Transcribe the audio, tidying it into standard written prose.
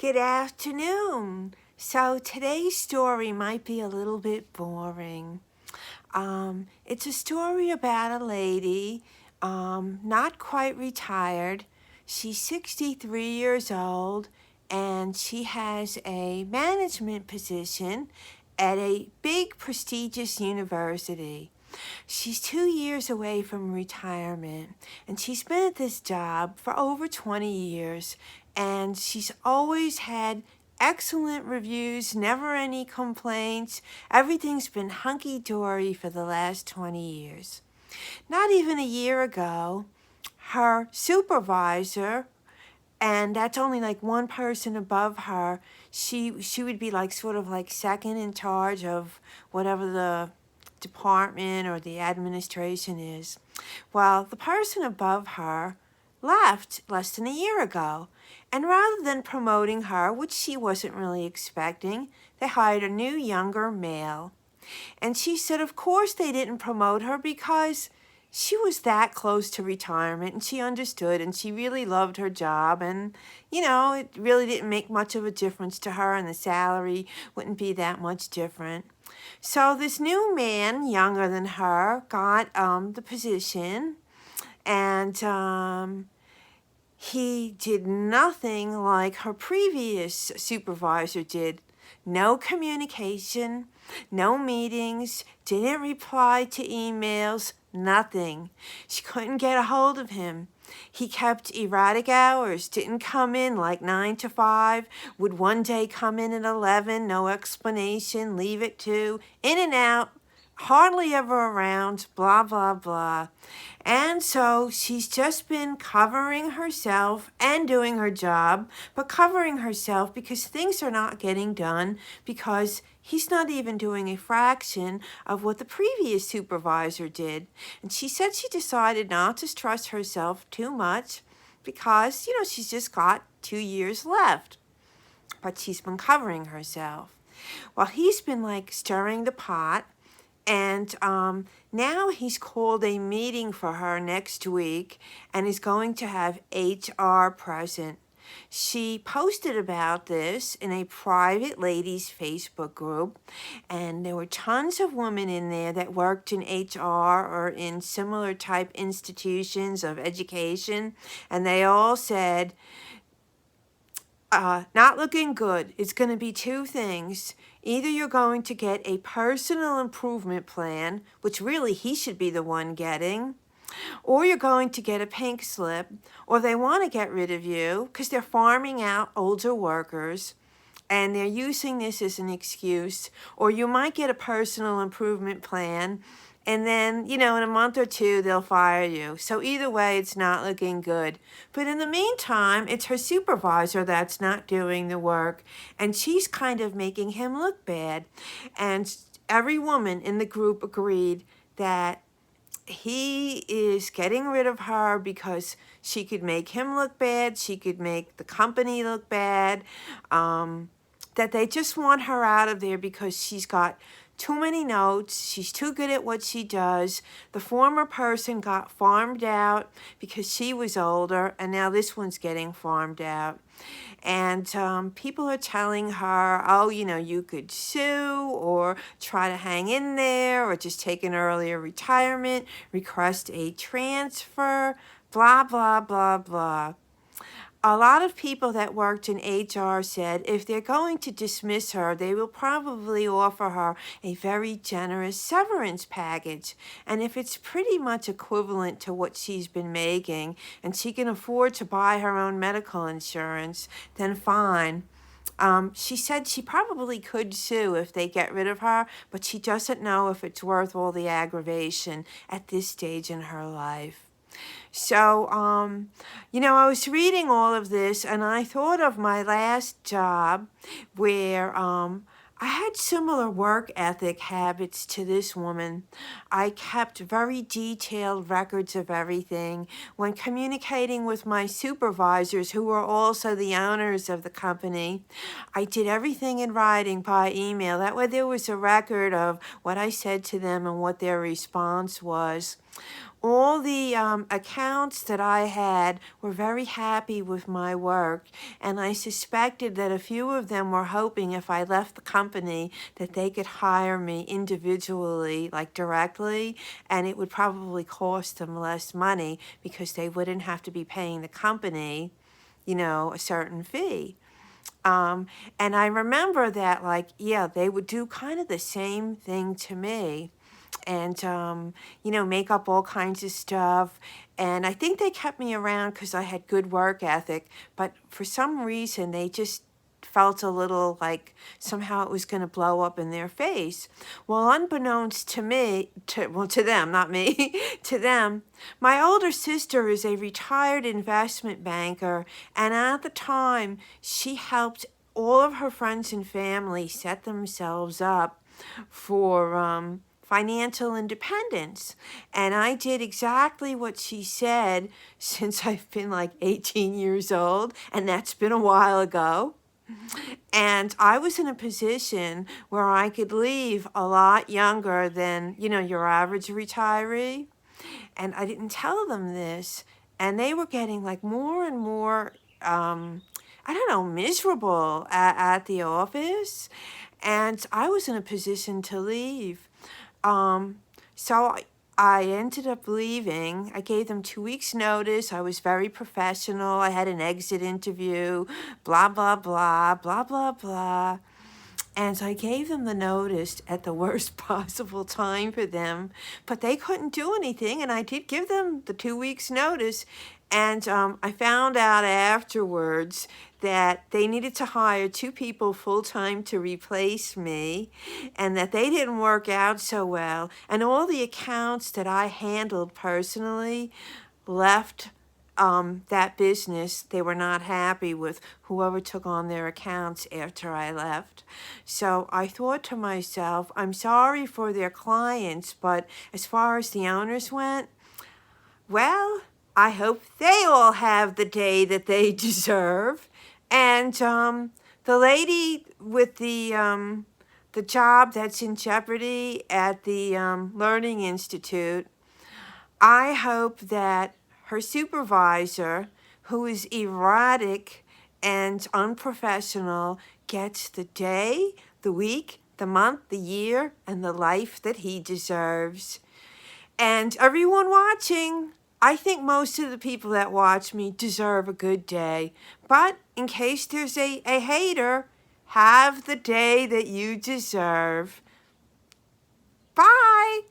Good afternoon. So today's story might be a little bit boring. It's a story about a lady, not quite retired. She's 63 years old, and she has a management position at a big prestigious university. She's 2 years away from retirement, and she's been at this job for over 20 years, and she's always had excellent reviews, never any complaints. Everything's been hunky-dory for the last 20 years. Not even a year ago, her supervisor, and that's only like one person above her, she would be like sort of like second in charge of whatever the department or the administration is. Well, the person above her left less than a year ago, and rather than promoting her, which she wasn't really expecting, they hired a new younger male. And she said of course they didn't promote her because she was that close to retirement, and she understood, and she really loved her job, and it really didn't make much of a difference to her, and the salary wouldn't be that much different. So this new man, younger than her, got the position, and he did nothing like her previous supervisor did. No communication, no meetings, didn't reply to emails, nothing. She couldn't get a hold of him. He kept erratic hours, didn't come in like 9 to 5, would one day come in at 11, no explanation, leave at 2, in and out, hardly ever around, blah, blah, blah. And so she's just been covering herself and doing her job, but covering herself because things are not getting done because he's not even doing a fraction of what the previous supervisor did. And she said she decided not to stress herself too much because, she's just got 2 years left. But she's been covering herself. Well, he's been like stirring the pot. And now he's called a meeting for her next week and is going to have HR present. She posted about this in a private ladies' Facebook group, and there were tons of women in there that worked in HR or in similar type institutions of education, and they all said, not looking good. It's going to be two things. Either you're going to get a personal improvement plan, which really he should be the one getting, or you're going to get a pink slip, or they want to get rid of you because they're farming out older workers and they're using this as an excuse, or you might get a personal improvement plan and then, in a month or two, they'll fire you. So either way, it's not looking good. But in the meantime, it's her supervisor that's not doing the work, and she's kind of making him look bad. And every woman in the group agreed that he is getting rid of her because she could make him look bad, she could make the company look bad, that they just want her out of there because she's got too many notes, she's too good at what she does. The former person got farmed out because she was older, and now this one's getting farmed out. And people are telling her, oh, you could sue or try to hang in there or just take an earlier retirement, request a transfer, blah, blah, blah, blah. A lot of people that worked in HR said if they're going to dismiss her, they will probably offer her a very generous severance package. And if it's pretty much equivalent to what she's been making and she can afford to buy her own medical insurance, then fine. She said she probably could sue if they get rid of her, but she doesn't know if it's worth all the aggravation at this stage in her life. So, I was reading all of this and I thought of my last job where I had similar work ethic habits to this woman. I kept very detailed records of everything. When communicating with my supervisors, who were also the owners of the company, I did everything in writing by email. That way there was a record of what I said to them and what their response was. all the accounts that I had were very happy with my work, and I suspected that a few of them were hoping if I left the company that they could hire me individually, like directly, and it would probably cost them less money because they wouldn't have to be paying the company, a certain fee. And I remember that, like, yeah, they would do kind of the same thing to me and, make up all kinds of stuff. And I think they kept me around because I had good work ethic, but for some reason they just felt a little like somehow it was going to blow up in their face. Well, unbeknownst to me, to them, not me, to them, my older sister is a retired investment banker, and at the time, she helped all of her friends and family set themselves up for financial independence. And I did exactly what she said since I've been like 18 years old, and that's been a while ago. And I was in a position where I could leave a lot younger than, your average retiree. And I didn't tell them this. And they were getting like more and more, I don't know, miserable at the office. And I was in a position to leave. So I ended up leaving. I gave them 2 weeks notice. I was very professional. I had an exit interview, blah, blah, blah, blah, blah, blah. And so I gave them the notice at the worst possible time for them, but they couldn't do anything. And I did give them the 2 weeks notice. And I found out afterwards that they needed to hire 2 people full-time to replace me, and that they didn't work out so well. And all the accounts that I handled personally left that business. They were not happy with whoever took on their accounts after I left. So I thought to myself, I'm sorry for their clients, but as far as the owners went, well, I hope they all have the day that they deserve. And the lady with the job that's in jeopardy at the Learning Institute, I hope that her supervisor, who is erratic and unprofessional, gets the day, the week, the month, the year, and the life that he deserves. And everyone watching, I think most of the people that watch me deserve a good day. But in case there's a hater, have the day that you deserve. Bye!